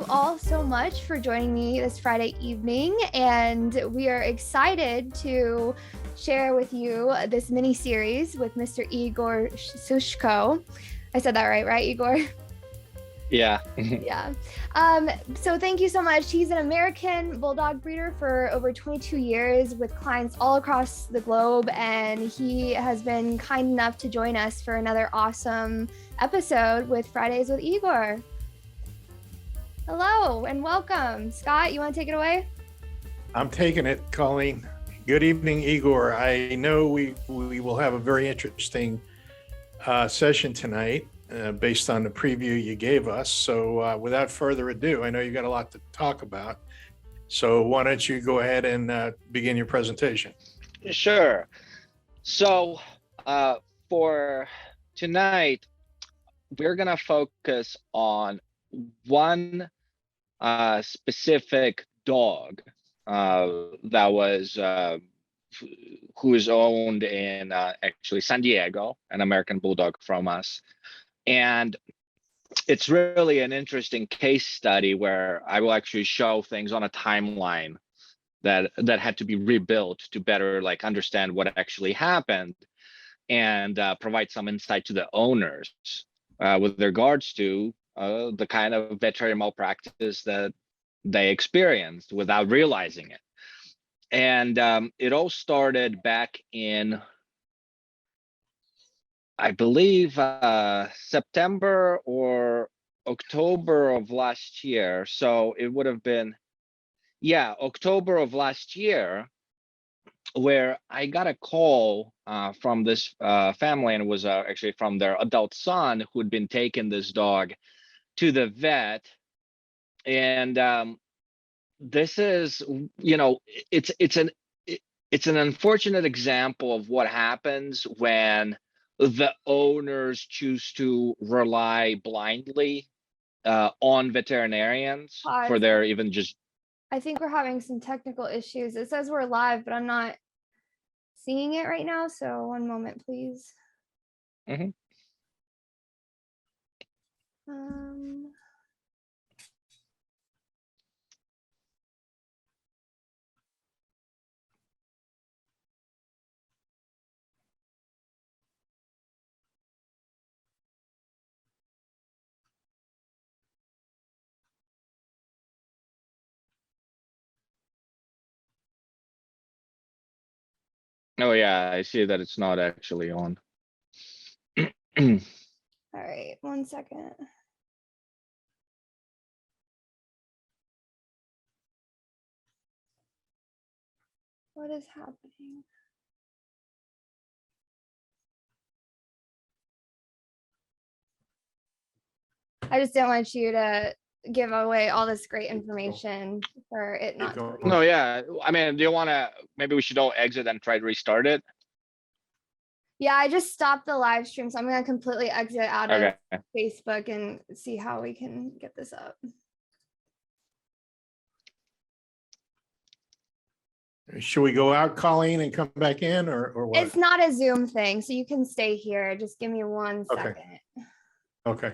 all so much for joining me this Friday evening, and we are excited to share with you this mini series with Mr. Igor Sushko. I said that right, Igor? Yeah. Yeah. So thank you so much. He's an American bulldog breeder for over 22 years with clients all across the globe, and he has been kind enough to join us for another awesome episode with Fridays with Igor. Hello and welcome. Scott, you want to take it away? I'm taking it, Colleen. Good evening, Igor. I know we will have a very interesting session tonight based on the preview you gave us. So without further ado, I know you got a lot to talk about. So why don't you go ahead and begin your presentation? Sure. So for tonight, we're going to focus on one specific dog that was who is owned in actually San Diego, an American bulldog from us. And it's really an interesting case study where I will actually show things on a timeline that had to be rebuilt to better understand what actually happened, and provide some insight to the owners with regards to the kind of veterinary malpractice that they experienced without realizing it. And it all started back in, I believe, September or October of last year. So it would have been, October of last year, where I got a call from this family, and it was actually from their adult son who had been taking this dog to the vet. And this is, it's an unfortunate example of what happens when the owners choose to rely blindly on veterinarians for their even just. I think we're having some technical issues. It says we're live, but I'm not seeing it right now. So one moment, please. Mm-hmm. Oh yeah, I see that it's not actually on. All right, 1 second. What is happening? I just didn't want you to give away all this great information for it not to. No, yeah. I mean, do you want to, maybe we should all exit and try to restart it? Yeah, I just stopped the live stream, so I'm going to completely exit out of Facebook and see how we can get this up. Should we go out, Colleen, and come back in, or what? It's not a Zoom thing, so you can stay here. Just give me 1 second. Okay.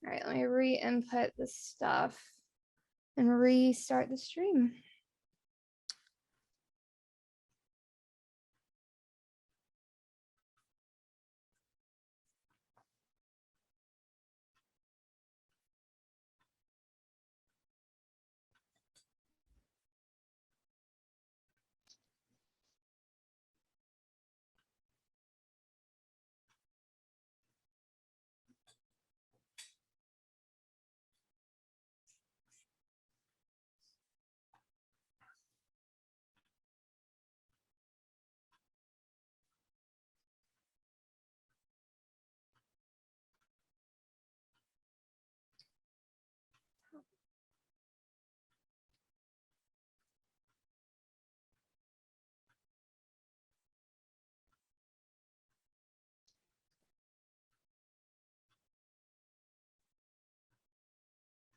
All right, let me re-input the stuff and restart the stream.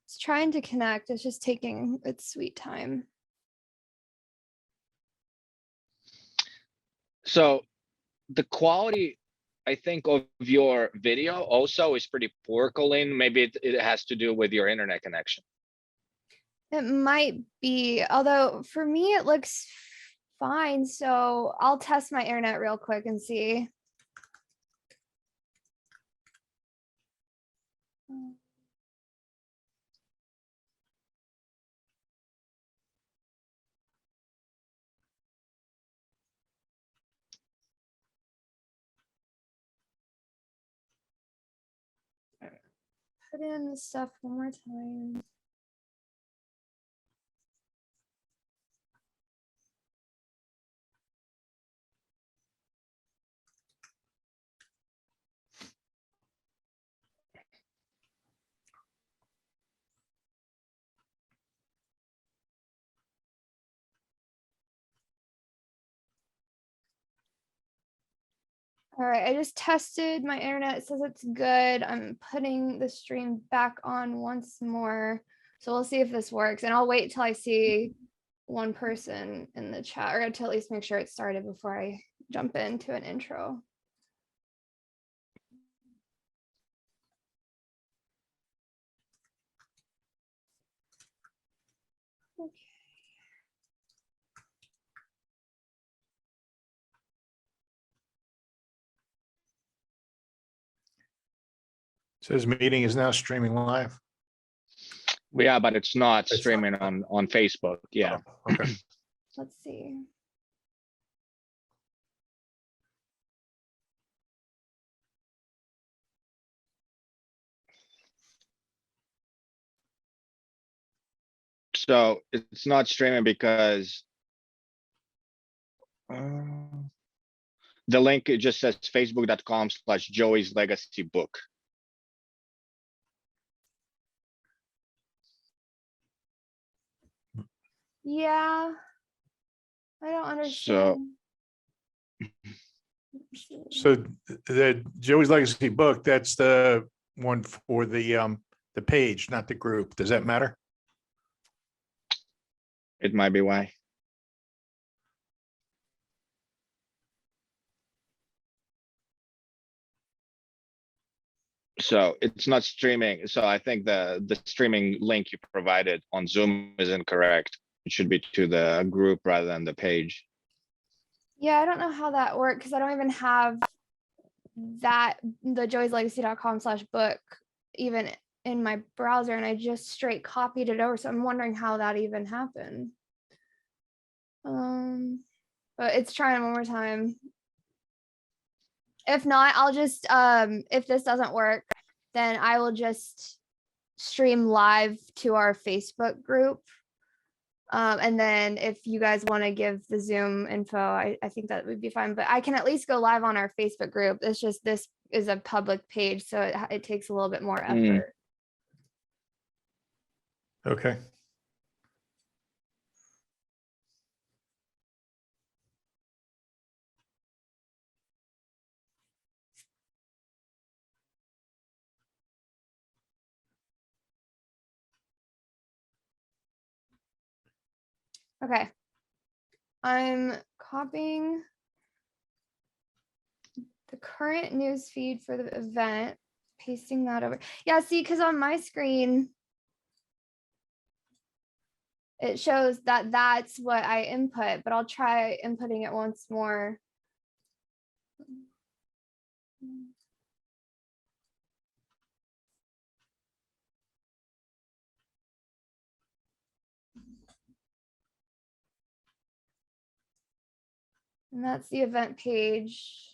It's trying to connect. It's just taking its sweet time. So the quality, I think, of your video also is pretty poor, Colleen. Maybe it has to do with your internet connection. It might be, although for me it looks fine. So I'll test my internet real quick and see. Put in the stuff one more time. All right, I just tested my internet. It says it's good. I'm putting the stream back on once more. So we'll see if this works. And I'll wait till I see one person in the chat, or to at least make sure it started before I jump into an intro. Okay. Says meeting is now streaming live. Yeah, but it's not It's streaming not. on Facebook. Yeah. Oh, okay. Let's see. So it's not streaming because the link, it just says facebook.com/Joey's Legacy Book. Yeah, I don't understand. So the Joey's Legacy book, that's the one for the page, not the group. Does that matter? It might be why. So it's not streaming. So I think the streaming link you provided on Zoom is incorrect. It should be to the group rather than the page. Yeah, I don't know how that worked because I don't even have that, the joyslegacy.com/book even in my browser, and I just straight copied it over. So I'm wondering how that even happened. But it's trying one more time. If not, I'll just if this doesn't work, then I will just stream live to our Facebook group. And then if you guys want to give the Zoom info, I think that would be fine, but I can at least go live on our Facebook group. It's just, this is a public page, so it takes a little bit more effort. Okay. Okay. I'm copying the current news feed for the event, pasting that over. Yeah, see, because on my screen, it shows that that's what I input, but I'll try inputting it once more. And that's the event page.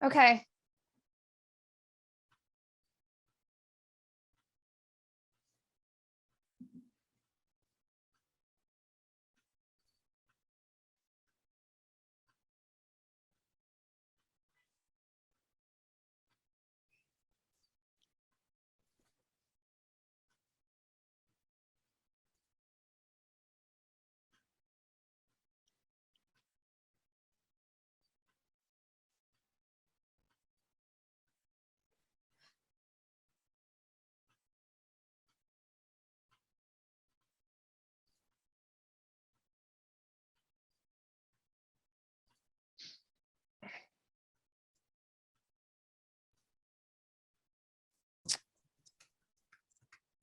Okay.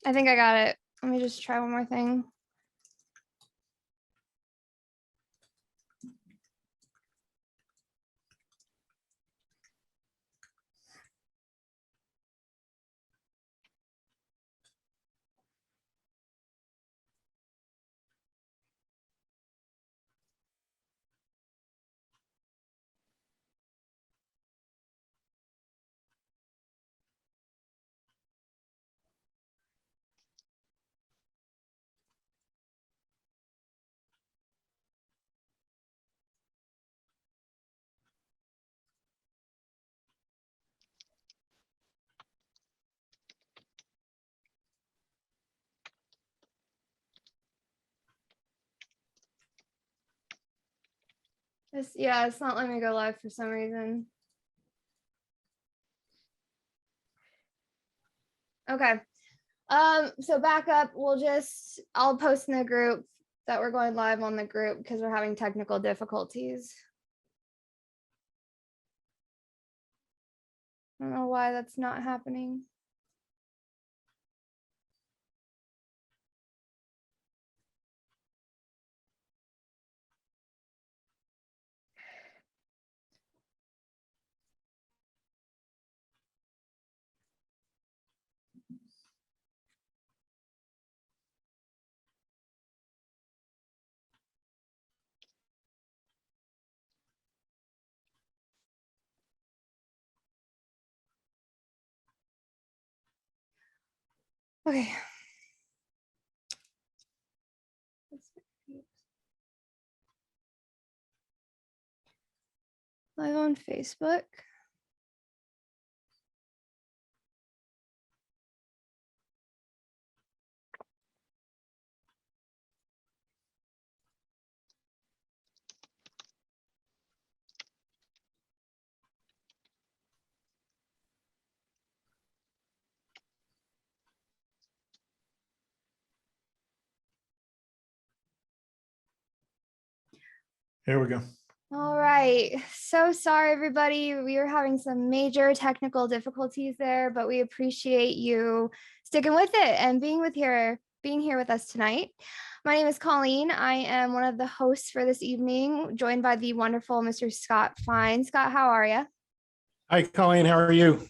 I think I got it. Let me just try one more thing. Yeah, it's not letting me go live for some reason. Okay. So back up, I'll post in the group that we're going live on the group because we're having technical difficulties. I don't know why that's not happening. Okay. Live on Facebook. Here we go. All right. So sorry, everybody. We are having some major technical difficulties there, but we appreciate you sticking with it and being here with us tonight. My name is Colleen. I am one of the hosts for this evening, joined by the wonderful Mr. Scott Fine. Scott, how are you? Hi, Colleen. How are you?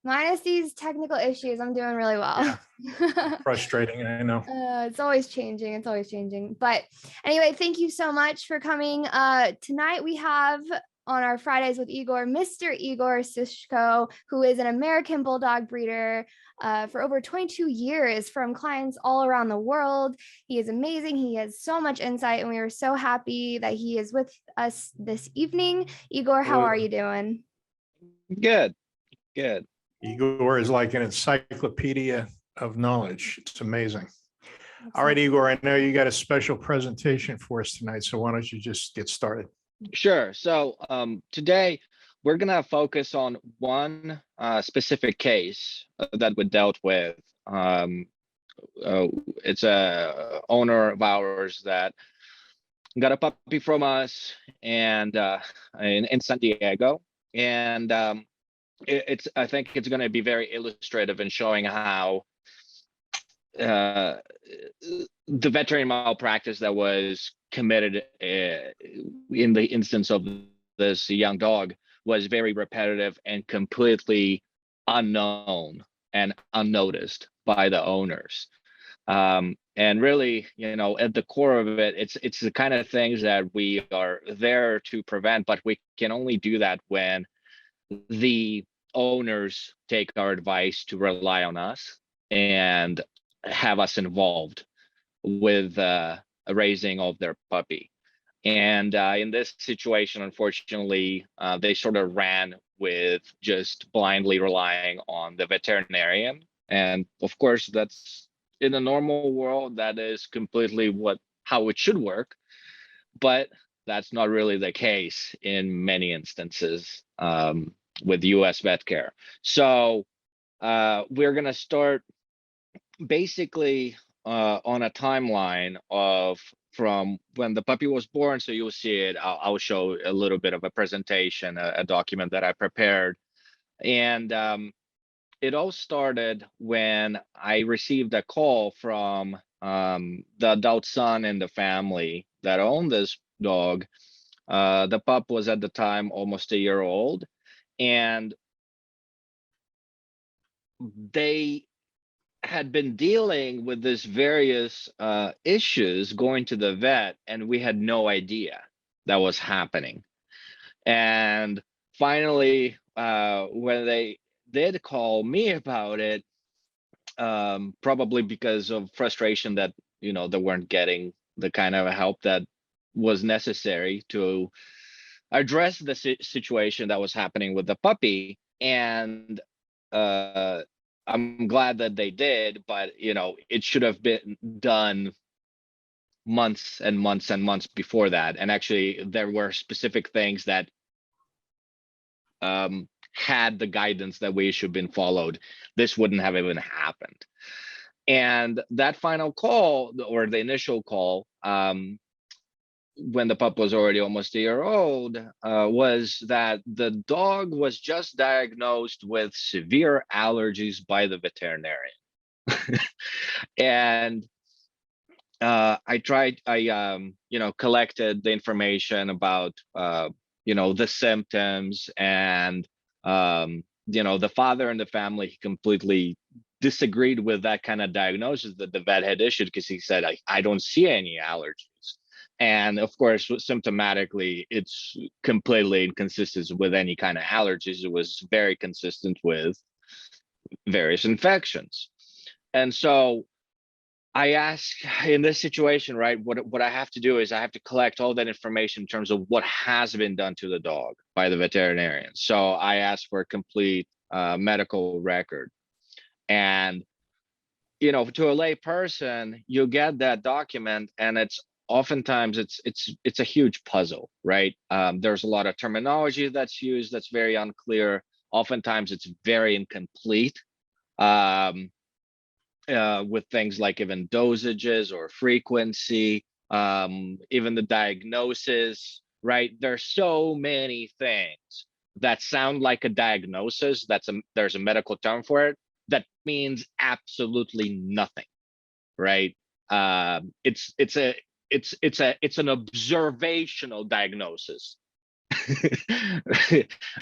Minus these technical issues, I'm doing really well. Frustrating, I know. It's always changing. It's always changing. But anyway, thank you so much for coming. Tonight we have on our Fridays with Igor, Mr. Igor Sushko, who is an American bulldog breeder for over 22 years from clients all around the world. He is amazing. He has so much insight, and we are so happy that he is with us this evening. Igor, how are you doing? Good, good. Igor is like an encyclopedia of knowledge. It's amazing. All right, Igor, I know you got a special presentation for us tonight, so why don't you just get started? Sure. So today we're gonna focus on one specific case that we dealt with. It's a owner of ours that got a puppy from us and in San Diego, and I think it's going to be very illustrative in showing how the veterinary malpractice that was committed in the instance of this young dog was very repetitive and completely unknown and unnoticed by the owners. And really, at the core of it, it's the kind of things that we are there to prevent, but we can only do that when the owners take our advice to rely on us and have us involved with raising of their puppy. And in this situation, unfortunately, they sort of ran with just blindly relying on the veterinarian. And of course, that's in a normal world, that is completely how it should work. But that's not really the case in many instances with US vet care. So we're going to start basically on a timeline of from when the puppy was born. So you'll see it. I'll show a little bit of a presentation, a document that I prepared. And it all started when I received a call from the adult son in the family that owned this dog. The pup was at the time almost a year old, and they had been dealing with this various issues going to the vet, and we had no idea that was happening. And finally, when they did call me about it, probably because of frustration that they weren't getting the kind of help that was necessary to address the situation that was happening with the puppy. And uh I'm glad that they did, but it should have been done months and months and months before that. And actually there were specific things that had the guidance that we should have been followed, this wouldn't have even happened. And that final call, or the initial call, when the pup was already almost a year old, was that the dog was just diagnosed with severe allergies by the veterinarian. And I collected the information about the symptoms, and the father in the family, he completely disagreed with that kind of diagnosis that the vet had issued, because he said, I don't see any allergies. And of course, symptomatically, it's completely inconsistent with any kind of allergies. It was very consistent with various infections. And so I ask, in this situation, right, what I have to do is I have to collect all that information in terms of what has been done to the dog by the veterinarian. So I ask for a complete medical record. And to a lay person, you get that document, and it's oftentimes it's a huge puzzle, right? There's a lot of terminology that's used that's very unclear. Oftentimes it's very incomplete, with things like even dosages or frequency, even the diagnosis, right? There's so many things that sound like a diagnosis. There's a medical term for it that means absolutely nothing, right? It's an observational diagnosis.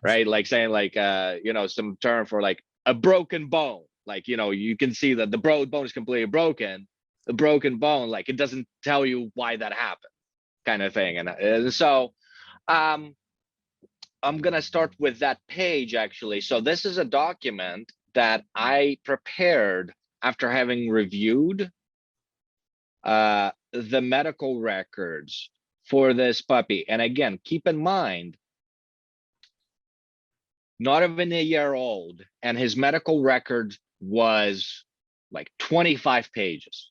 Right, like saying like some term for like a broken bone, like you can see that the bone is completely broken. The broken bone, like, it doesn't tell you why that happened, kind of thing. And so I'm gonna start with that page, actually. So this is a document that I prepared after having reviewed the medical records for this puppy. And again, keep in mind, not even a year old, and his medical record was like 25 pages,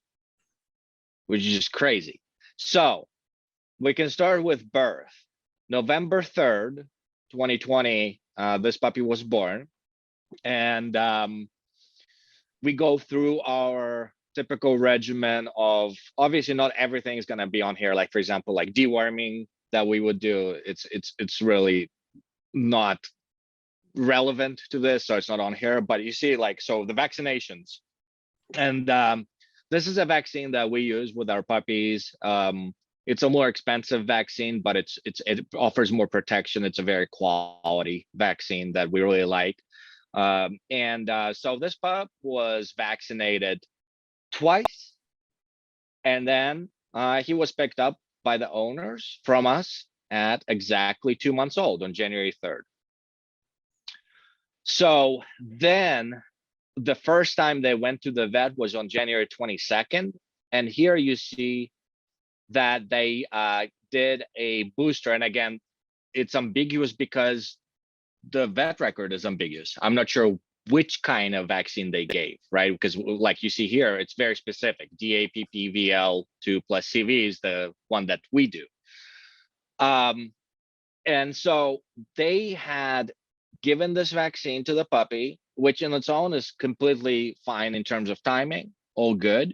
which is just crazy. So we can start with birth. November 3rd, 2020, this puppy was born. And we go through our typical regimen of, obviously not everything is going to be on here. Like, for example, like deworming that we would do, it's really not relevant to this, so it's not on here. But you see, like, so the vaccinations, and this is a vaccine that we use with our puppies. It's a more expensive vaccine, but it offers more protection. It's a very quality vaccine that we really like. So this pup was vaccinated twice, and then he was picked up by the owners from us at exactly 2 months old on January 3rd. So then the first time they went to the vet was on January 22nd. And here you see that they did a booster. And again, it's ambiguous because the vet record is ambiguous. I'm not sure which kind of vaccine they gave, right? Because like you see here, it's very specific. DAPPVL2 plus CV is the one that we do. And so they had given this vaccine to the puppy, which in its own is completely fine in terms of timing, all good.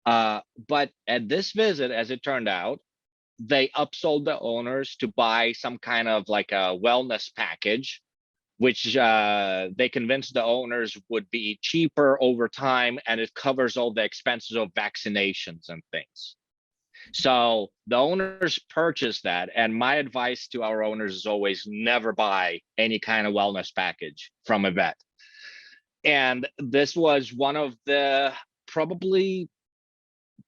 But at this visit, as it turned out, they upsold the owners to buy some kind of like a wellness package which they convinced the owners would be cheaper over time, and it covers all the expenses of vaccinations and things. So the owners purchased that, and my advice to our owners is always never buy any kind of wellness package from a vet. And this was one of the probably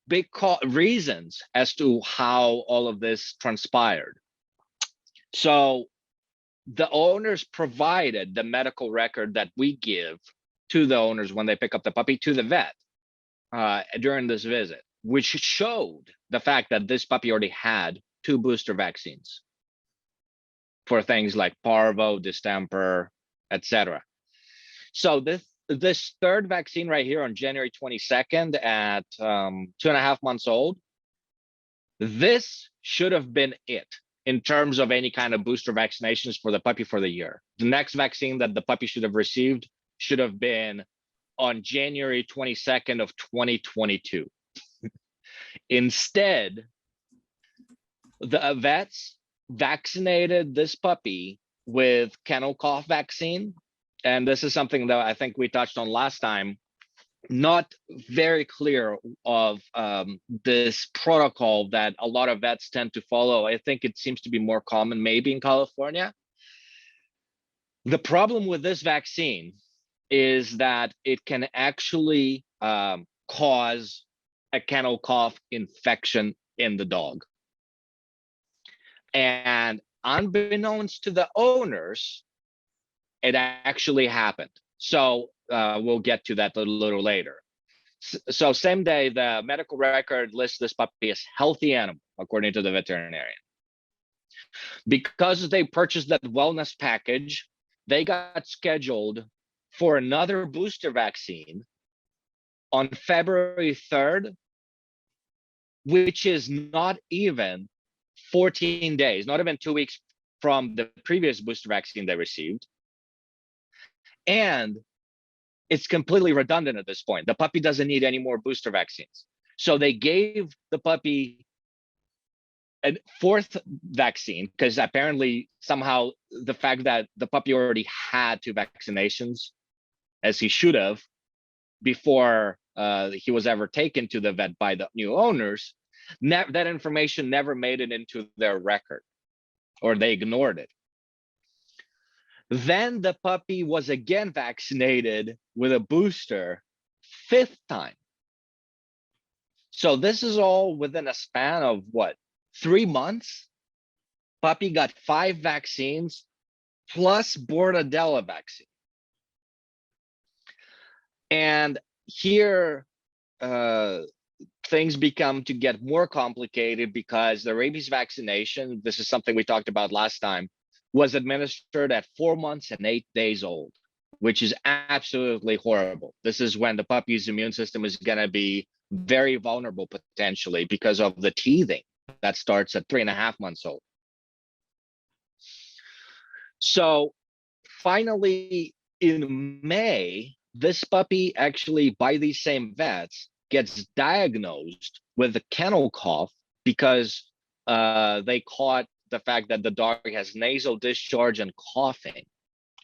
big reasons as to how all of this transpired. So the owners provided the medical record that we give to the owners when they pick up the puppy to the vet during this visit, which showed the fact that this puppy already had 2 booster vaccines for things like parvo, distemper, etc. So this third vaccine right here on January 22nd at 2.5 months old, this should have been it in terms of any kind of booster vaccinations for the puppy for the year. The next vaccine that the puppy should have received should have been on January 22nd of 2022. Instead, the vets vaccinated this puppy with kennel cough vaccine. And this is something that I think we touched on last time. Not very clear of this protocol that a lot of vets tend to follow. I think it seems to be more common maybe in California. The problem with this vaccine is that it can actually cause a kennel cough infection in the dog. And unbeknownst to the owners, it actually happened. So we'll get to that a little later. So same day, the medical record lists this puppy as healthy animal, according to the veterinarian. Because they purchased that wellness package, they got scheduled for another booster vaccine on February 3rd, which is not even 14 days, not even 2 weeks from the previous booster vaccine they received. And it's completely redundant at this point. The puppy doesn't need any more booster vaccines. So they gave the puppy a 4th vaccine because apparently somehow the fact that the puppy already had 2 vaccinations, as he should have, before he was ever taken to the vet by the new owners, that information never made it into their record, or they ignored it. Then the puppy was again vaccinated with a booster 5th time. So this is all within a span of what, 3 months? Puppy got 5 vaccines plus Bordetella vaccine. And here things become to get more complicated because the rabies vaccination, this is something we talked about last time, was administered at 4 months and 8 days old, which is absolutely horrible. This is when the puppy's immune system is going to be very vulnerable potentially because of the teething that starts at 3.5 months old. So finally, in May, this puppy actually, by these same vets, gets diagnosed with a kennel cough because they caught the fact that the dog has nasal discharge and coughing.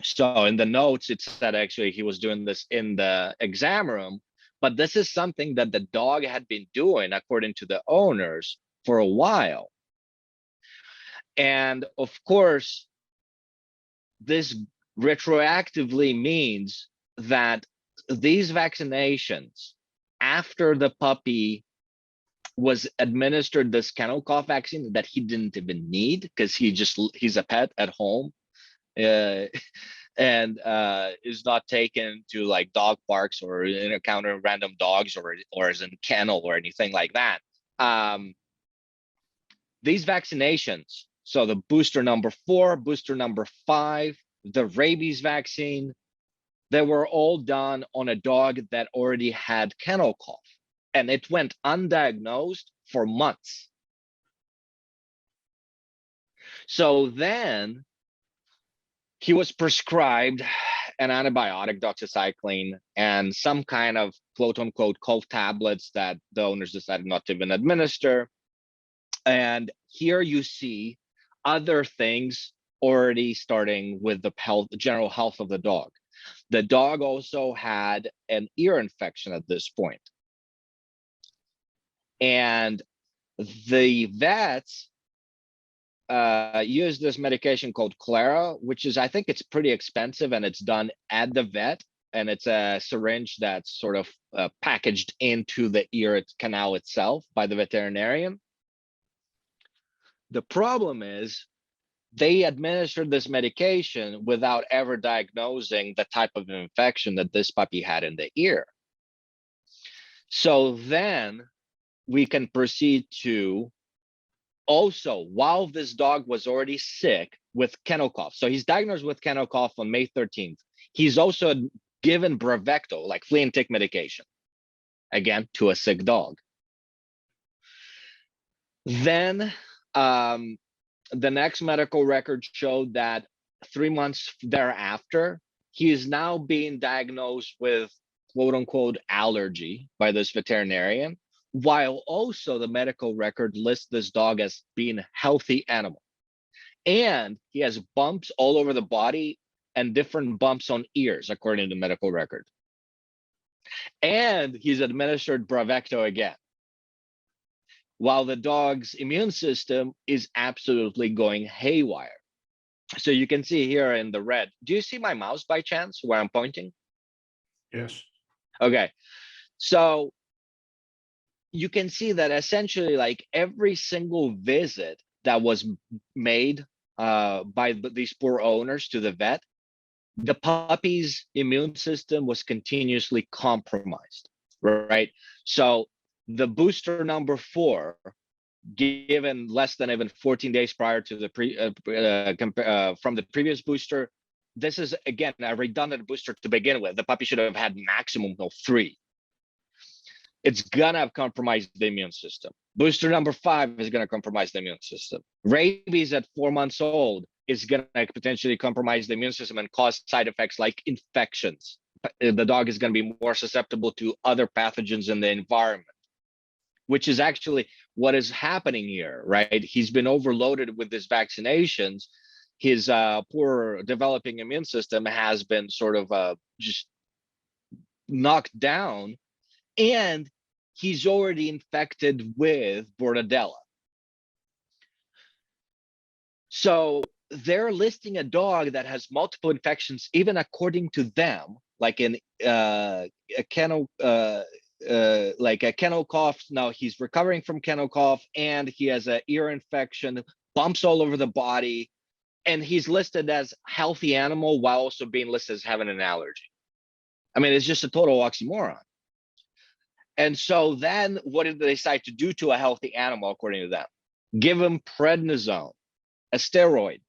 So in the notes, it said actually he was doing this in the exam room, but this is something that the dog had been doing, according to the owners, for a while. And of course, this retroactively means that these vaccinations, after the puppy was administered this kennel cough vaccine that he didn't even need because he's a pet at home and is not taken to like dog parks or encounter random dogs or is in kennel or anything like that. These vaccinations, so the booster number 4, booster number 5, the rabies vaccine, they were all done on a dog that already had kennel cough. And it went undiagnosed for months. So then he was prescribed an antibiotic, doxycycline, and some kind of quote unquote cough tablets that the owners decided not to even administer. And here you see other things already starting with the general health of the dog. The dog also had an ear infection at this point. And the vets use this medication called Clara, which is, I think it's pretty expensive, and it's done at the vet. And it's a syringe that's sort of packaged into the ear canal itself by the veterinarian. The problem is they administered this medication without ever diagnosing the type of infection that this puppy had in the ear. So then we can proceed to also, while this dog was already sick with kennel cough. So he's diagnosed with kennel cough on May 13th. He's also given Bravecto, like flea and tick medication, again, to a sick dog. Then the next medical record showed that 3 months thereafter, he is now being diagnosed with quote unquote allergy by this veterinarian, while also the medical record lists this dog as being a healthy animal. And he has bumps all over the body and different bumps on ears, according to the medical record. And he's administered Bravecto again, while the dog's immune system is absolutely going haywire. So you can see here in the red. Do you see my mouse by chance where I'm pointing? Yes. Okay. So you can see that essentially, like, every single visit that was made by these poor owners to the vet, the puppy's immune system was continuously compromised, right? So the booster number 4, given less than even 14 days prior to the from the previous booster, this is, again, a redundant booster to begin with. The puppy should have had maximum of 3. It's gonna have compromised the immune system. Booster number 5 is gonna compromise the immune system. Rabies at 4 months old is gonna potentially compromise the immune system and cause side effects like infections. The dog is gonna be more susceptible to other pathogens in the environment, which is actually what is happening here, right? He's been overloaded with these vaccinations. His poor developing immune system has been sort of just knocked down, and he's already infected with Bordetella. So they're listing a dog that has multiple infections, even according to them, like in a kennel, like a kennel cough. Now he's recovering from kennel cough, and he has an ear infection, bumps all over the body, and he's listed as healthy animal while also being listed as having an allergy. I mean, it's just a total oxymoron. And so then what did they decide to do to a healthy animal, according to them? Give him prednisone, a steroid.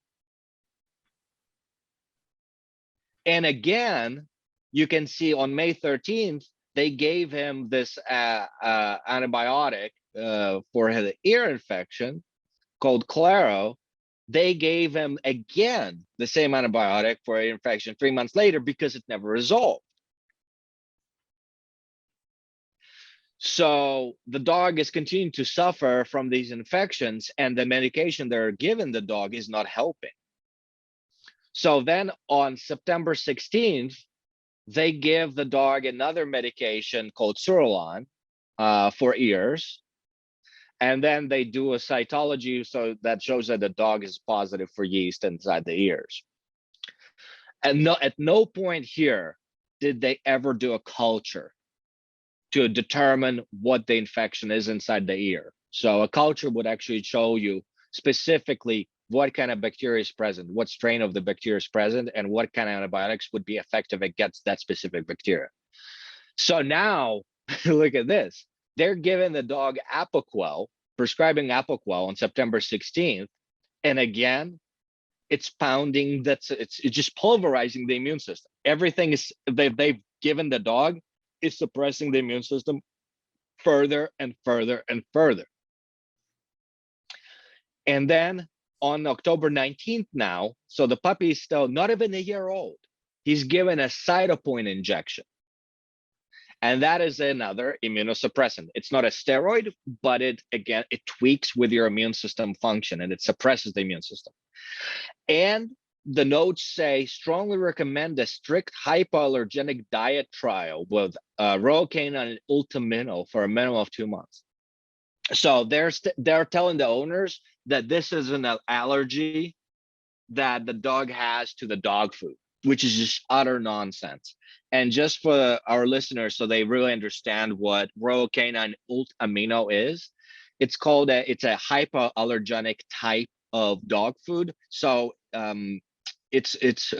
And again, you can see on May 13th, they gave him this antibiotic for his ear infection called Claro. They gave him again the same antibiotic for an infection 3 months later because it never resolved. So the dog is continuing to suffer from these infections, and the medication they're giving the dog is not helping. So then on September 16th, they give the dog another medication called Surolon for ears. And then they do a cytology, so that shows that the dog is positive for yeast inside the ears. And at no point here did they ever do a culture to determine what the infection is inside the ear. So a culture would actually show you specifically what kind of bacteria is present, what strain of the bacteria is present, and what kind of antibiotics would be effective against that specific bacteria. So now, look at this. They're giving the dog Apoquel, prescribing Apoquel on September 16th. And again, it's pounding, it's just pulverizing the immune system. Everything is they've given the dog is suppressing the immune system further and further and further. And then on October 19th now, so the puppy is still not even a year old, he's given a cytopoint injection. And that is another immunosuppressant. It's not a steroid, but it tweaks with your immune system function, and it suppresses the immune system. And the notes say strongly recommend a strict hypoallergenic diet trial with rocaine and ultimino for a minimum of 2 months. So they're telling the owners that this is an allergy that the dog has to the dog food, which is just utter nonsense. And just for our listeners, so they really understand what rocaine and ultimino is, it's a hypoallergenic type of dog food. So it's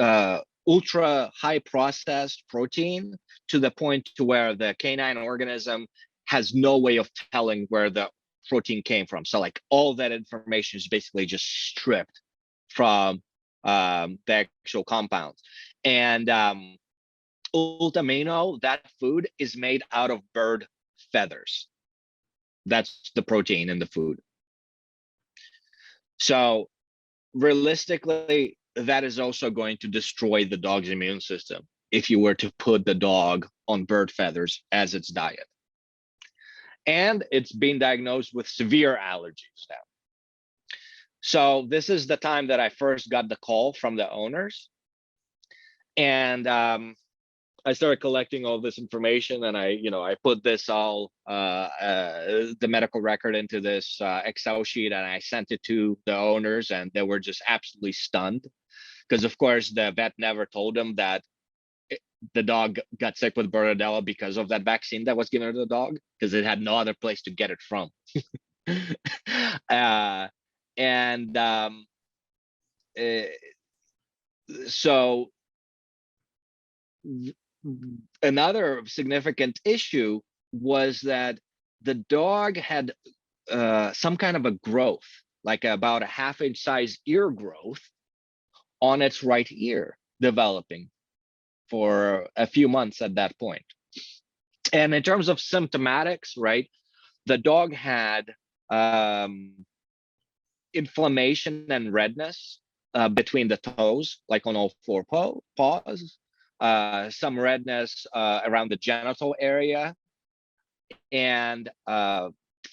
ultra high processed protein to the point to where the canine organism has no way of telling where the protein came from. So like all that information is basically just stripped from the actual compounds. And ultimino, that food is made out of bird feathers. That's the protein in the food. So realistically, that is also going to destroy the dog's immune system if you were to put the dog on bird feathers as its diet. And it's been diagnosed with severe allergies now. So this is the time that I first got the call from the owners. And I started collecting all this information, and I put this all the medical record into this Excel sheet, and I sent it to the owners, and they were just absolutely stunned because, of course, the vet never told them that the dog got sick with Bordetella because of that vaccine that was given to the dog, because it had no other place to get it from. So another significant issue was that the dog had some kind of a growth, like about a half-inch size ear growth on its right ear, developing for a few months at that point. And in terms of symptomatics, right, the dog had inflammation and redness between the toes, like on all four paws, some redness around the genital area, and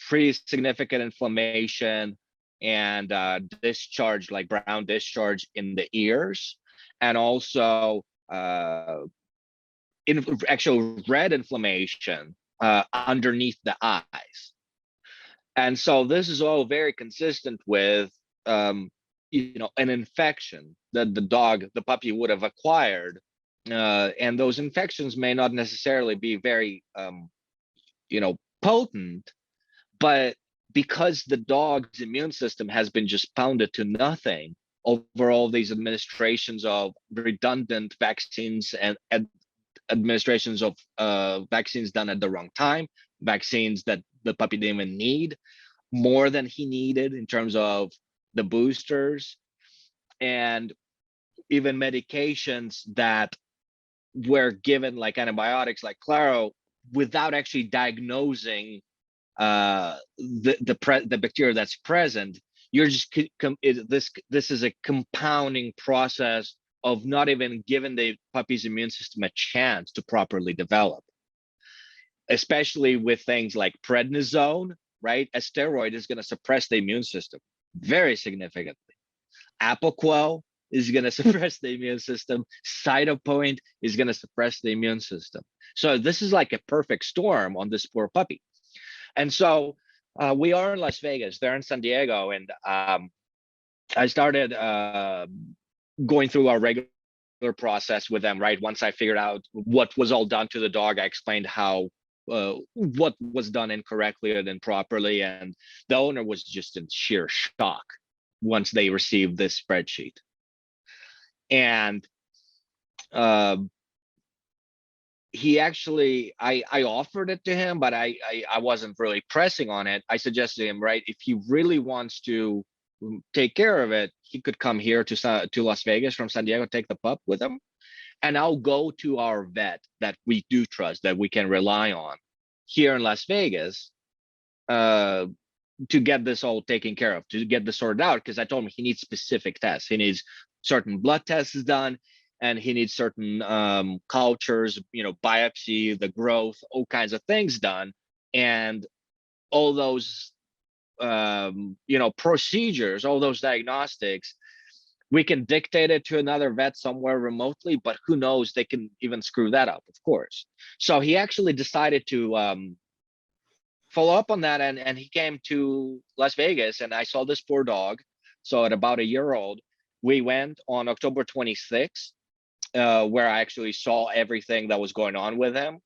pretty significant inflammation and discharge, like brown discharge in the ears, and also actual red inflammation underneath the eyes. And so this is all very consistent with an infection that the puppy would have acquired. And those infections may not necessarily be very potent, but because the dog's immune system has been just pounded to nothing over all these administrations of redundant vaccines and administrations of vaccines done at the wrong time, vaccines that the puppy didn't even need, more than he needed in terms of the boosters, and even medications that were given, like antibiotics, like Claro, without actually diagnosing the bacteria that's present. You're just this is a compounding process of not even giving the puppy's immune system a chance to properly develop, especially with things like prednisone, right? A steroid is going to suppress the immune system very significantly. Apoquel is going to suppress the immune system. Cytopoint is going to suppress the immune system. So this is like a perfect storm on this poor puppy. And so we are in Las Vegas, they're in San Diego, and I started going through our regular process with them, right? Once I figured out what was all done to the dog, I explained how what was done incorrectly and improperly, and the owner was just in sheer shock once they received this spreadsheet. And he actually, I offered it to him, but I wasn't really pressing on it. I suggested him, right, if he really wants to take care of it, he could come here to Las Vegas from San Diego, take the pup with him, and I'll go to our vet that we do trust, that we can rely on here in Las Vegas, to get this all taken care of, to get this sorted out, because I told him he needs specific tests. He needs certain blood tests done. and he needs certain cultures, biopsy, the growth, all kinds of things done. And all those procedures, all those diagnostics, we can dictate it to another vet somewhere remotely, but who knows, they can even screw that up, of course. So he actually decided to follow up on that, and he came to Las Vegas, and I saw this poor dog. So at about a year old, we went on October 26th, where I actually saw everything that was going on with him.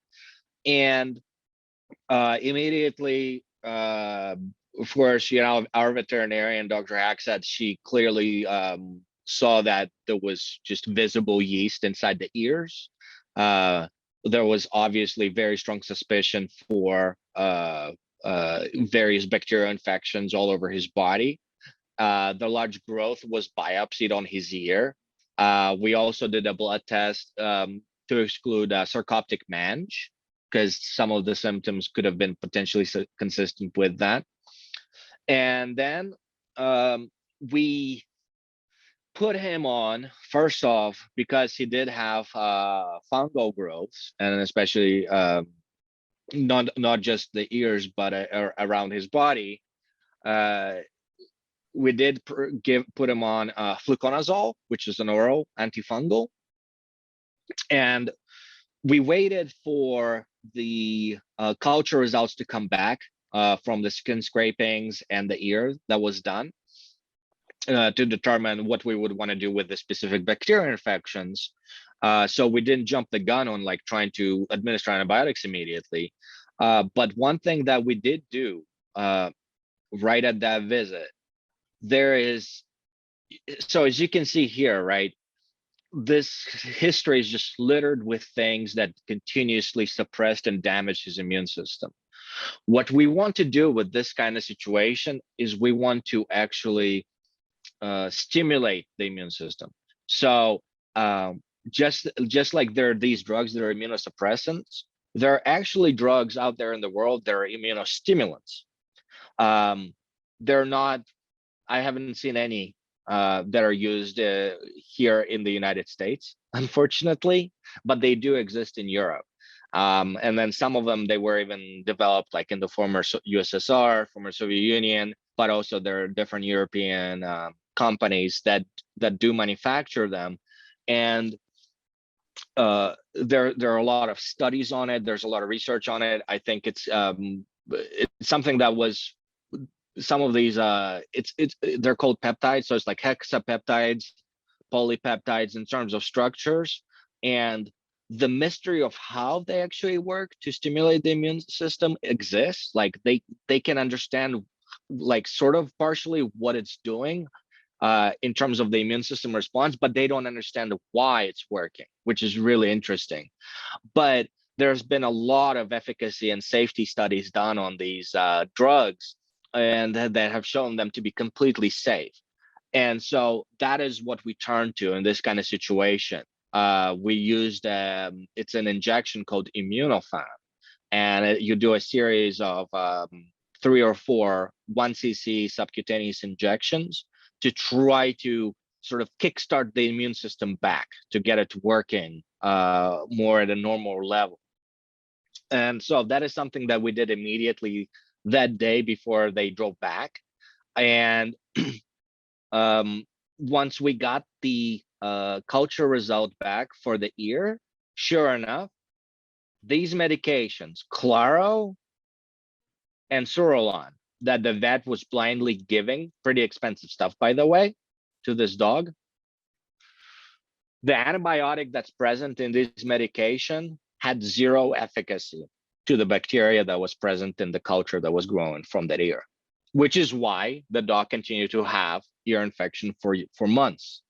And immediately, of course, our veterinarian, Dr. Hack, said she clearly saw that there was just visible yeast inside the ears. There was obviously very strong suspicion for various bacterial infections all over his body. The large growth was biopsied on his ear. We also did a blood test to exclude sarcoptic mange, because some of the symptoms could have been potentially consistent with that. And then we put him on, first off, because he did have fungal growths, and especially not just the ears, but around his body. We did put him on fluconazole, which is an oral antifungal. And we waited for the culture results to come back from the skin scrapings and the ear that was done to determine what we would want to do with the specific bacterial infections. So we didn't jump the gun on like trying to administer antibiotics immediately. But one thing that we did do right at that visit, so as you can see here, right, this history is just littered with things that continuously suppressed and damaged his immune system. What we want to do with this kind of situation is we want to actually stimulate the immune system. So just like there are these drugs that are immunosuppressants, there are actually drugs out there in the world that are immunostimulants. They're not, I haven't seen any that are used here in the United States, unfortunately, but they do exist in Europe. And then some of them, they were even developed like in the former USSR, former Soviet Union, but also there are different European companies that do manufacture them. And there are a lot of studies on it. There's a lot of research on it. I think it's something that was, some of these they're called peptides, so it's like hexapeptides, polypeptides in terms of structures, and the mystery of how they actually work to stimulate the immune system exists. Like they can understand like sort of partially what it's doing in terms of the immune system response, but they don't understand why it's working, which is really interesting. But there's been a lot of efficacy and safety studies done on these drugs, and that have shown them to be completely safe. And so that is what we turn to in this kind of situation. We used, it's an injection called Immunofan, and you do a series of 3 or 4 1 cc subcutaneous injections to try to sort of kickstart the immune system back, to get it working more at a normal level. And so that is something that we did immediately that day before they drove back. And once we got the culture result back for the ear, sure enough, these medications, Claro and Surolon, that the vet was blindly giving, pretty expensive stuff, by the way, to this dog, the antibiotic that's present in this medication had 0 efficacy to the bacteria that was present in the culture that was growing from that ear, which is why the dog continued to have ear infection for months.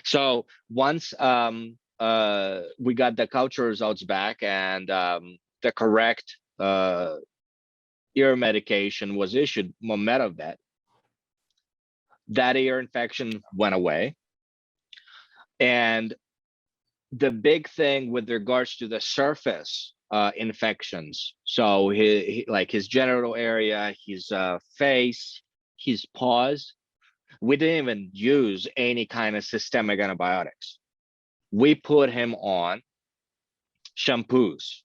So once we got the culture results back and the correct ear medication was issued, Mometovec, that ear infection went away. And the big thing with regards to the surface infections, so like his genital area, his face, his paws, we didn't even use any kind of systemic antibiotics. we put him on shampoos.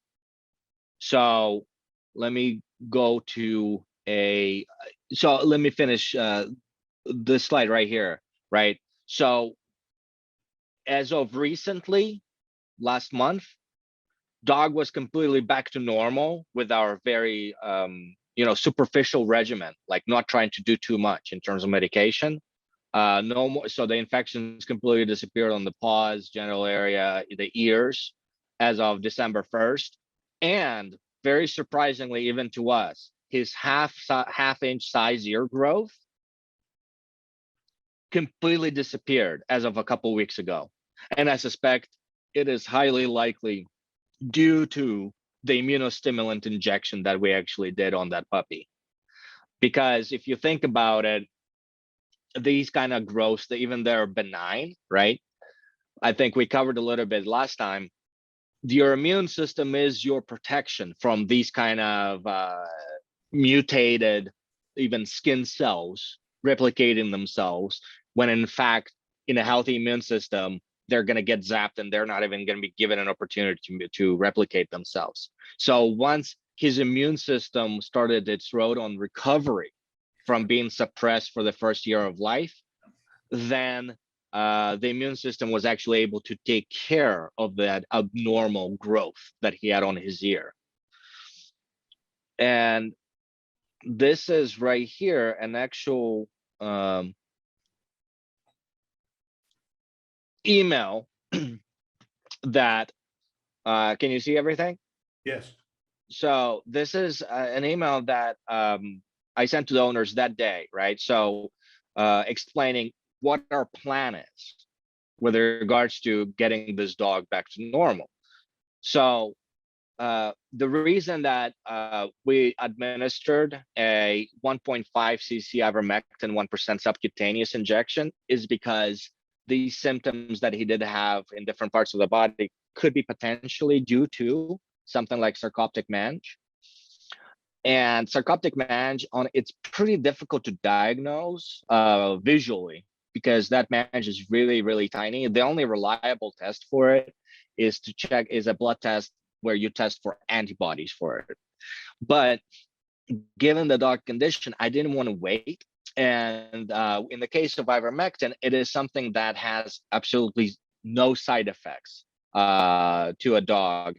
So let me go to so let me finish this slide right here, right? So as of recently, last month, dog was completely back to normal with our very superficial regimen, like not trying to do too much in terms of medication. No more, so the infections completely disappeared on the paws, genital area, the ears as of December 1st. And very surprisingly, even to us, his half-inch size ear growth completely disappeared as of a couple weeks ago. And I suspect it is highly likely due to the immunostimulant injection that we actually did on that puppy. Because if you think about it, these kind of growths, even they're benign, right? I think we covered a little bit last time. Your immune system is your protection from these kind of mutated, even skin cells replicating themselves, when in fact, in a healthy immune system, they're going to get zapped and they're not even going to be given an opportunity to replicate themselves. So once his immune system started its road on recovery from being suppressed for the first year of life, then the immune system was actually able to take care of that abnormal growth that he had on his ear. And this is right here an actual email that can you see everything? Yes. So this is an email that I sent to the owners that day, right? So explaining what our plan is with regards to getting this dog back to normal. So the reason that we administered a 1.5 cc ivermectin 1% subcutaneous injection is because these symptoms that he did have in different parts of the body could be potentially due to something like sarcoptic mange. And sarcoptic mange, it's pretty difficult to diagnose visually, because that mange is really, really tiny. The only reliable test for it is a blood test where you test for antibodies for it. But given the dog condition, I didn't want to wait. And in the case of ivermectin, it is something that has absolutely no side effects to a dog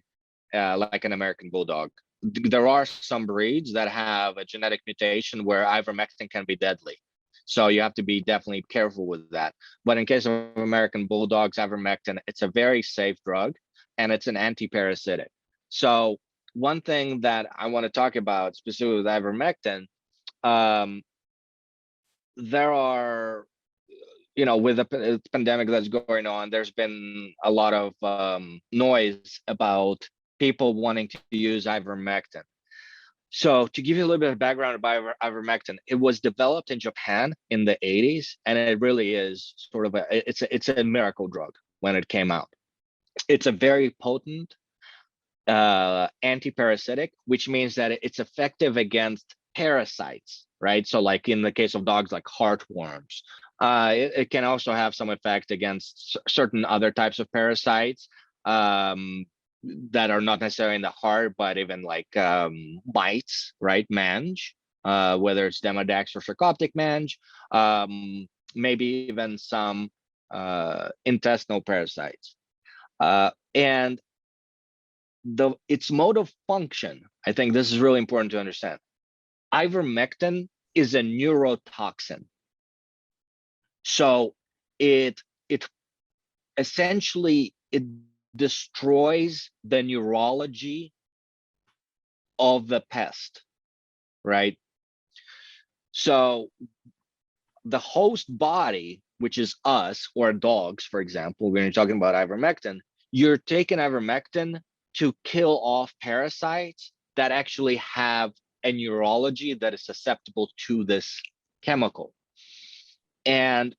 like an American bulldog. There are some breeds that have a genetic mutation where ivermectin can be deadly. So you have to be definitely careful with that. But in case of American bulldogs, ivermectin, it's a very safe drug, and it's an anti-parasitic. So one thing that I want to talk about specifically with ivermectin, there are, with the pandemic that's going on, there's been a lot of noise about people wanting to use ivermectin. So to give you a little bit of background about ivermectin, it was developed in Japan in the 80s, and it really is sort of it's a miracle drug when it came out. It's a very potent anti-parasitic, which means that it's effective against parasites, right? So like in the case of dogs, like heartworms, it can also have some effect against certain other types of parasites that are not necessarily in the heart, but even like mites, right? Mange, whether it's Demodex or Sarcoptic mange, maybe even some intestinal parasites. And its mode of function, I think this is really important to understand. Ivermectin is a neurotoxin. So it essentially destroys the neurology of the pest, right? So the host body, which is us or dogs, for example, when you're talking about ivermectin, you're taking ivermectin to kill off parasites that actually have a neurology that is susceptible to this chemical. And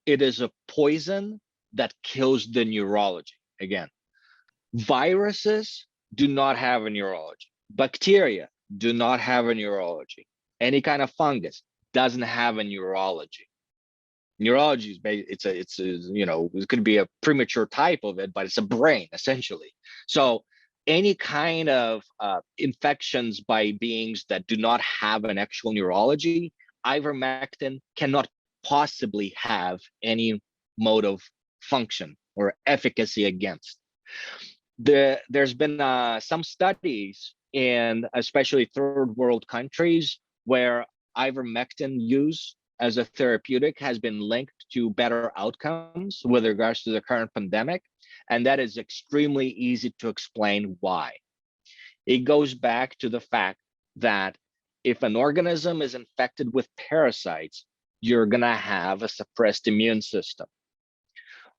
it is a poison that kills the neurology. Again, viruses do not have a neurology. Bacteria do not have a neurology. Any kind of fungus doesn't have a neurology. Neurology is it's a you know, it could be a premature type of it, but it's a brain essentially. So any kind of infections by beings that do not have an actual neurology, ivermectin cannot possibly have any mode of function or efficacy against. There's been some studies in especially third world countries where ivermectin use as a therapeutic has been linked to better outcomes with regards to the current pandemic. And that is extremely easy to explain why. It goes back to the fact that if an organism is infected with parasites, you're going to have a suppressed immune system.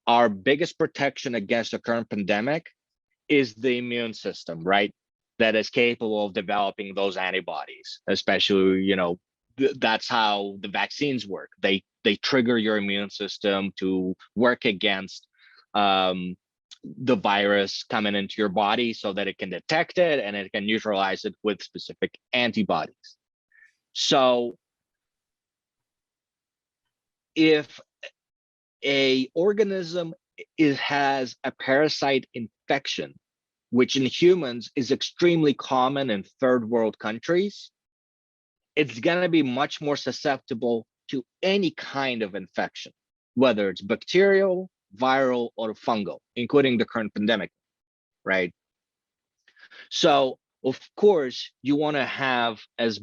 Our biggest protection against the current pandemic is the immune system, right? That is capable of developing those antibodies, especially, you know, that's how the vaccines work. They trigger your immune system to work against the virus coming into your body so that it can detect it and it can neutralize it with specific antibodies. So if a organism has a parasite infection, which in humans is extremely common in third world countries, it's going to be much more susceptible to any kind of infection, whether it's bacterial, viral, or fungal, including the current pandemic, right? So of course you want to have as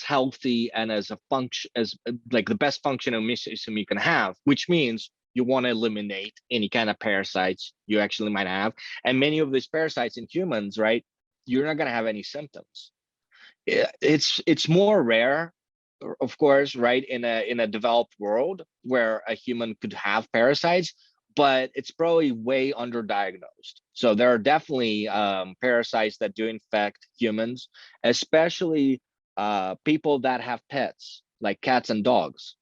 healthy and as a function as like the best functional immune system you can have, which means you want to eliminate any kind of parasites you actually might have. And many of these parasites in humans, right, you're not going to have any symptoms. It's more rare, of course, right, in a developed world where a human could have parasites, but it's probably way underdiagnosed. So there are definitely parasites that do infect humans, especially people that have pets like cats and dogs.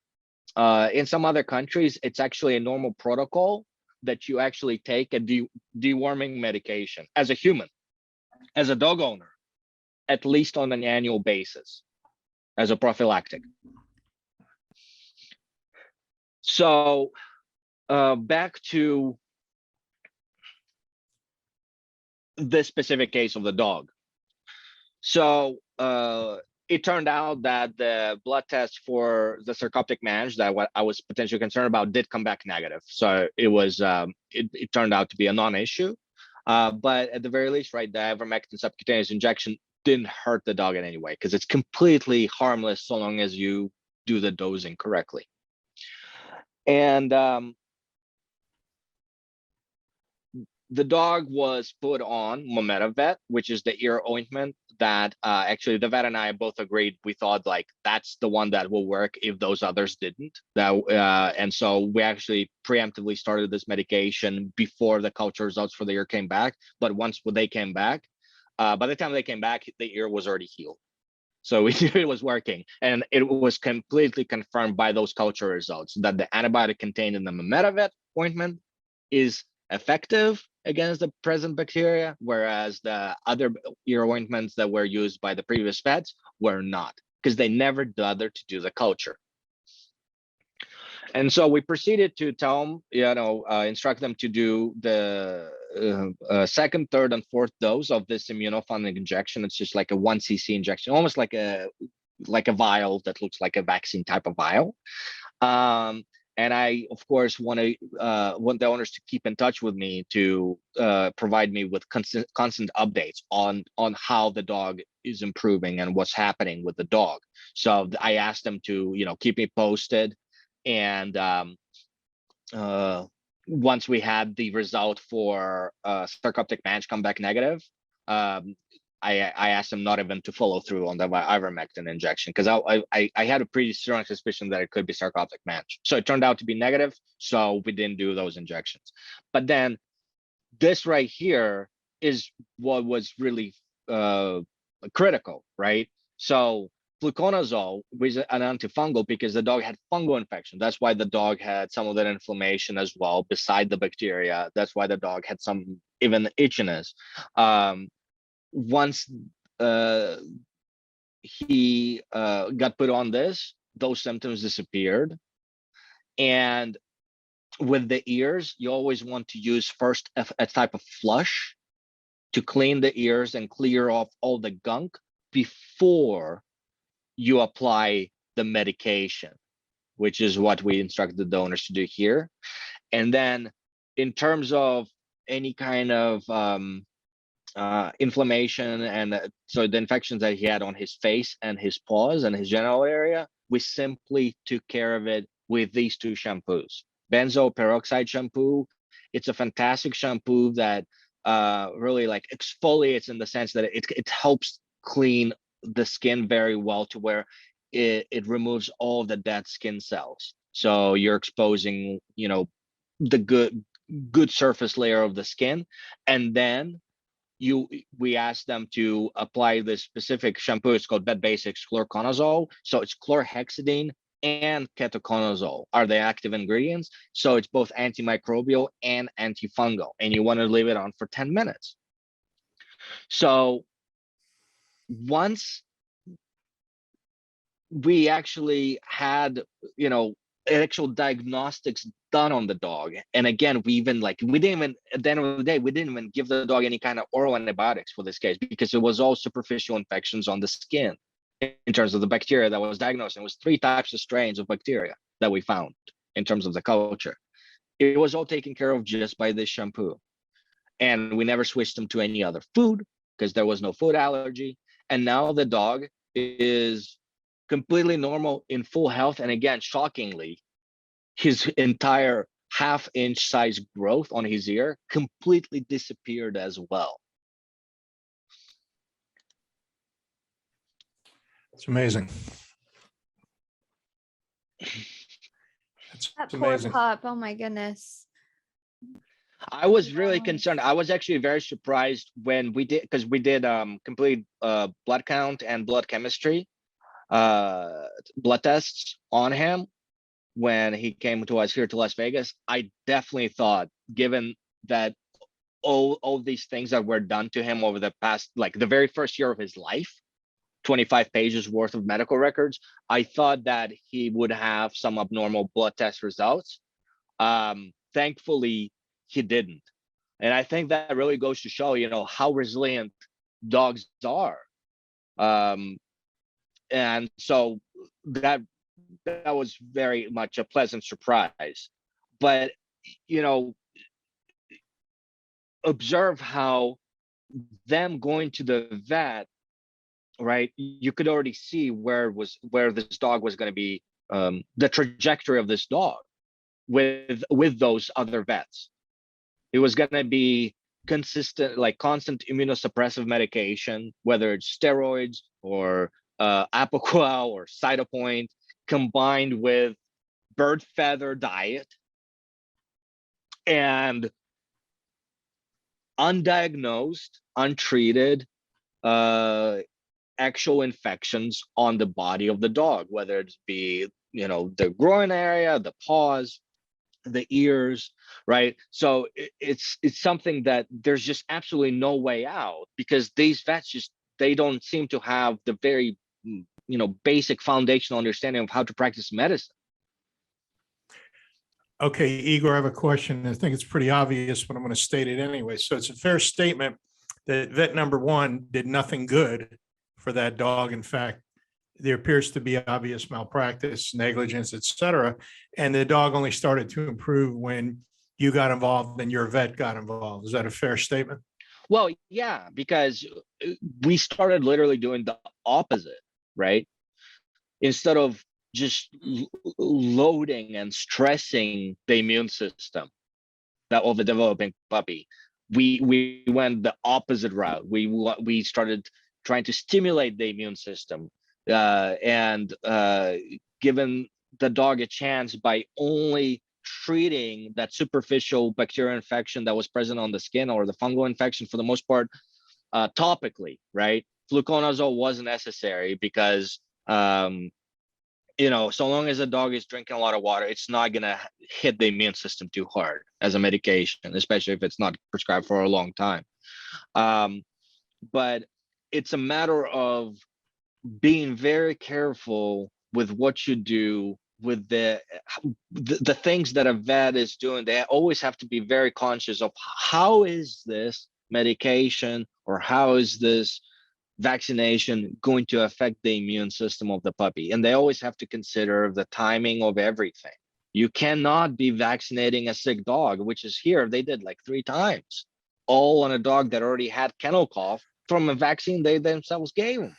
In some other countries, it's actually a normal protocol that you actually take a deworming medication as a human, as a dog owner, at least on an annual basis, as a prophylactic. So back to this specific case of the dog. So it turned out that the blood test for the sarcoptic mange that what I was potentially concerned about did come back negative. So it was it turned out to be a non-issue. But at the very least, right, the ivermectin subcutaneous injection didn't hurt the dog in any way because it's completely harmless so long as you do the dosing correctly. And the dog was put on Mometavet, which is the ear ointment that actually the vet and I both agreed. We thought like that's the one that will work if those others didn't. And so we actually preemptively started this medication before the culture results for the ear came back. But once they came back, by the time they came back, the ear was already healed. So we knew it was working, and it was completely confirmed by those culture results that the antibiotic contained in the Mometavet ointment is effective against the present bacteria, whereas the other ear ointments that were used by the previous vets were not, because they never bothered to do the culture. And so we proceeded to tell them, instruct them to do the second, third, and fourth dose of this immunofunding injection. It's just like a 1 cc injection, almost like a vial that looks like a vaccine type of vial. And I, of course, want the owners to keep in touch with me to provide me with constant updates on how the dog is improving and what's happening with the dog. So I asked them to, keep me posted. And once we had the result for sarcoptic mange come back negative, I asked them not even to follow through on the ivermectin injection because I had a pretty strong suspicion that it could be sarcoptic mange. So it turned out to be negative, so we didn't do those injections. But then this right here is what was really critical, right? So fluconazole was an antifungal because the dog had fungal infection. That's why the dog had some of that inflammation as well, beside the bacteria. That's why the dog had some even itchiness. Once he got put on this, those symptoms disappeared. And with the ears, you always want to use first a type of flush to clean the ears and clear off all the gunk before you apply the medication, which is what we instruct the donors to do here. And then in terms of any kind of inflammation and so the infections that he had on his face and his paws and his genital area, we simply took care of it with these two shampoos. Benzoyl peroxide shampoo, it's a fantastic shampoo that really like exfoliates in the sense that it helps clean the skin very well to where it removes all the dead skin cells. So you're exposing, you know, the good surface layer of the skin. And then we ask them to apply this specific shampoo. It's called Vet Basics chlorconazole. So it's chlorhexidine and ketoconazole are the active ingredients. So it's both antimicrobial and antifungal, and you want to leave it on for 10 minutes. So once we actually had, you know, actual diagnostics done on the dog, and again, we didn't even, at the end of the day, we didn't even give the dog any kind of oral antibiotics for this case, because it was all superficial infections on the skin in terms of the bacteria that was diagnosed. It was 3 types of strains of bacteria that we found in terms of the culture. It was all taken care of just by this shampoo. And we never switched them to any other food because there was no food allergy. And now the dog is completely normal, in full health. And again, shockingly, his entire half-inch size growth on his ear completely disappeared as well. It's amazing. That's That poor amazing. pup. Oh my goodness. I was really concerned. I was actually very surprised when we did, because we did complete blood count and blood chemistry blood tests on him when he came to us here to Las Vegas. I definitely thought, given that all these things that were done to him over the past, like the very first year of his life, 25 pages worth of medical records, I thought that he would have some abnormal blood test results. Thankfully, he didn't. And I think that really goes to show, you know, how resilient dogs are. And so that was very much a pleasant surprise. But, you know, observe how them going to the vet, right? You could already see where this dog was going to be, the trajectory of this dog with those other vets. It was going to be consistent, like constant immunosuppressive medication, whether it's steroids or Apoquel or Cytopoint, combined with bird feather diet and undiagnosed, untreated actual infections on the body of the dog, whether it be, you know, the groin area, the paws, the ears, right? So it's something that there's just absolutely no way out, because these vets they don't seem to have the very, you know, basic foundational understanding of how to practice medicine. Okay, Igor, I have a question. I think it's pretty obvious, but I'm going to state it anyway. So it's a fair statement that vet number 1 did nothing good for that dog. In fact, there appears to be obvious malpractice, negligence, et cetera. And the dog only started to improve when you got involved and your vet got involved. Is that a fair statement? Well, yeah, because we started literally doing the opposite, right? Instead of just loading and stressing the immune system that of a developing puppy, we went the opposite route. We started trying to stimulate the immune system, and given the dog a chance by only treating that superficial bacterial infection that was present on the skin, or the fungal infection for the most part, topically, right? Fluconazole wasn't necessary because you know, so long as a dog is drinking a lot of water, it's not going to hit the immune system too hard as a medication, especially if it's not prescribed for a long time. But it's a matter of being very careful with what you do with the things that a vet is doing, they always have to be very conscious of how is this medication or how is this vaccination going to affect the immune system of the puppy. And they always have to consider the timing of everything. You cannot be vaccinating a sick dog, which is here. They did like 3 times, all on a dog that already had kennel cough from a vaccine they themselves gave him.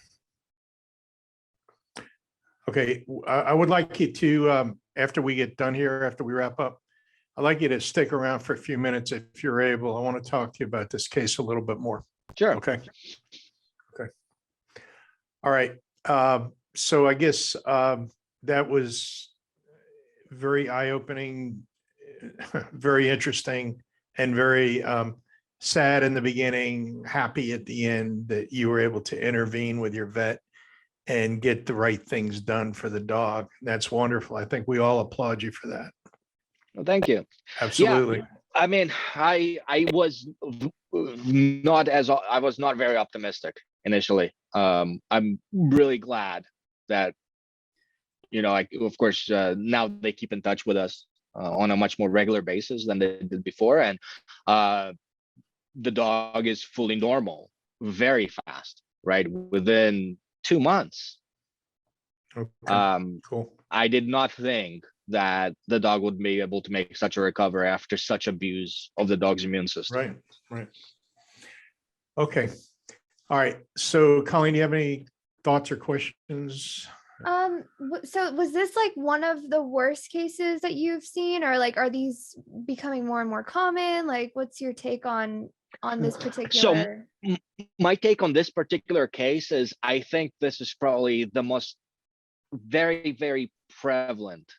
Okay, I would like you to, after we get done here, after we wrap up, I'd like you to stick around for a few minutes if you're able. I want to talk to you about this case a little bit more. Sure. Okay. Okay. All right. So I guess that was very eye-opening, very interesting, and very sad in the beginning, happy at the end that you were able to intervene with your vet and get the right things done for the dog. That's wonderful. I think we all applaud you for that. Well, thank you. Absolutely. Yeah, I mean, I was not very optimistic initially. I'm really glad that, you know, of course, now they keep in touch with us on a much more regular basis than they did before. And the dog is fully normal very fast, right? Within 2 months. Okay. Cool. I did not think that the dog would be able to make such a recovery after such abuse of the dog's immune system. Right. Right. Okay. All right. So Colleen, do you have any thoughts or questions? So was this like one of the worst cases that you've seen, or like, are these becoming more and more common? Like, what's your take on this particular? So my take on this particular case is, I think this is probably the most very, very prevalent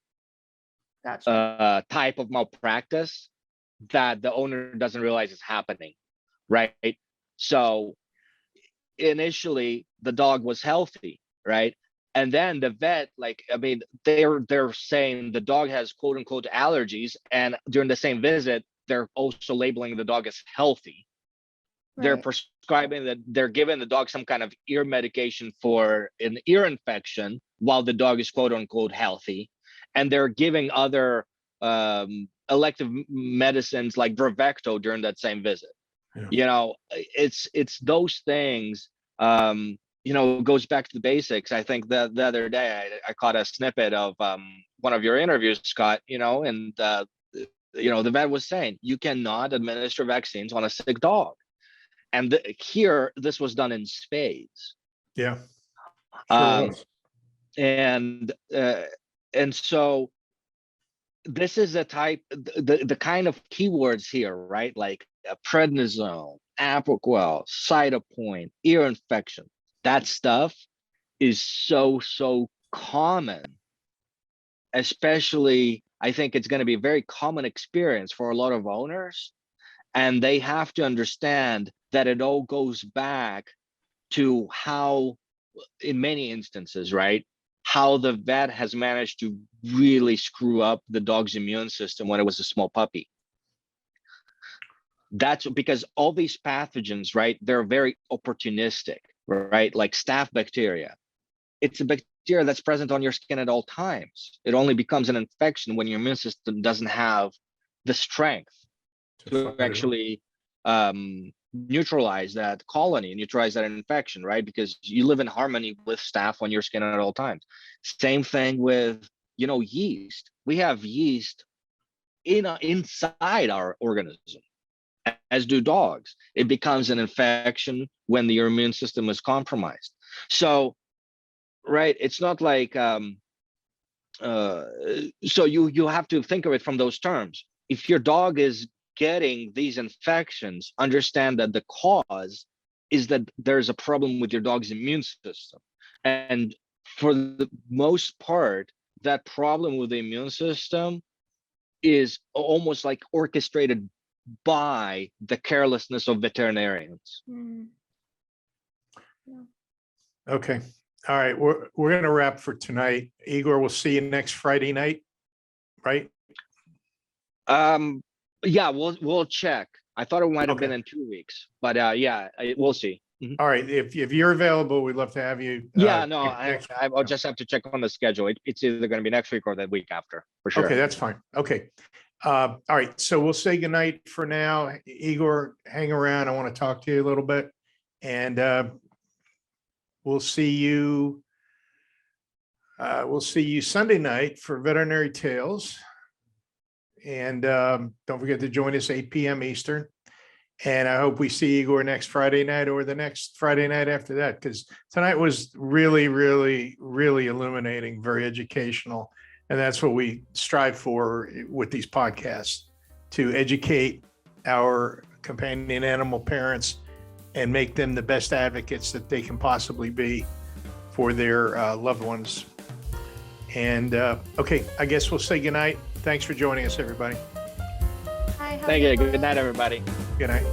Gotcha. type of malpractice that the owner doesn't realize is happening, right? So initially the dog was healthy, right? And then the vet, like, I mean, they're saying the dog has quote unquote allergies, and during the same visit, they're also labeling the dog as healthy. They're Right. prescribing that, they're giving the dog some kind of ear medication for an ear infection while the dog is quote unquote healthy. And they're giving other elective medicines like Bravecto during that same visit. Yeah. You know, it's those things. You know, it goes back to the basics. I think that the other day I caught a snippet of one of your interviews, Scott, you know, and you know, the vet was saying you cannot administer vaccines on a sick dog. And here, this was done in spades. Yeah. Sure was. And so this is a type, the kind of keywords here, right? Like prednisone, Apoquel, Cytopoint, ear infection. That stuff is so common, especially, I think it's going to be a very common experience for a lot of owners. And they have to understand that it all goes back to how, in many instances, right, how the vet has managed to really screw up the dog's immune system when it was a small puppy. That's because all these pathogens, right, they're very opportunistic, right? Like staph bacteria. It's a bacteria that's present on your skin at all times. It only becomes an infection when your immune system doesn't have the strength to actually neutralize that colony, neutralize that infection, right? Because you live in harmony with staph on your skin at all times. Same thing with, you know, yeast. We have yeast inside our organism, as do dogs. It becomes an infection when your immune system is compromised. So, right, it's not like so you have to think of it from those terms. If your dog is getting these infections, understand that the cause is that there's a problem with your dog's immune system. And for the most part, that problem with the immune system is almost like orchestrated by the carelessness of veterinarians. Mm. Yeah. Okay. All right. We're going to wrap for tonight. Igor, we'll see you next Friday night, right? Yeah, we'll check. I thought it might have been in 2 weeks, but yeah, we'll see. All right, if you're available, we'd love to have you. Yeah, no, next- I'll just have to check on the schedule. It's either going to be next week or the week after, for sure. Okay, that's fine. Okay. All right, so we'll say goodnight for now. Igor, hang around. I want to talk to you a little bit. And we'll see you Sunday night for Veterinary Tales. And don't forget to join us 8 p.m. Eastern. And I hope we see Igor next Friday night or the next Friday night after that, because tonight was really, really, really illuminating, very educational. And that's what we strive for with these podcasts, to educate our companion animal parents and make them the best advocates that they can possibly be for their loved ones. And okay, I guess we'll say goodnight. Thanks for joining us, everybody. Hi, have a Thank you. good Good night, one. everybody. Good night.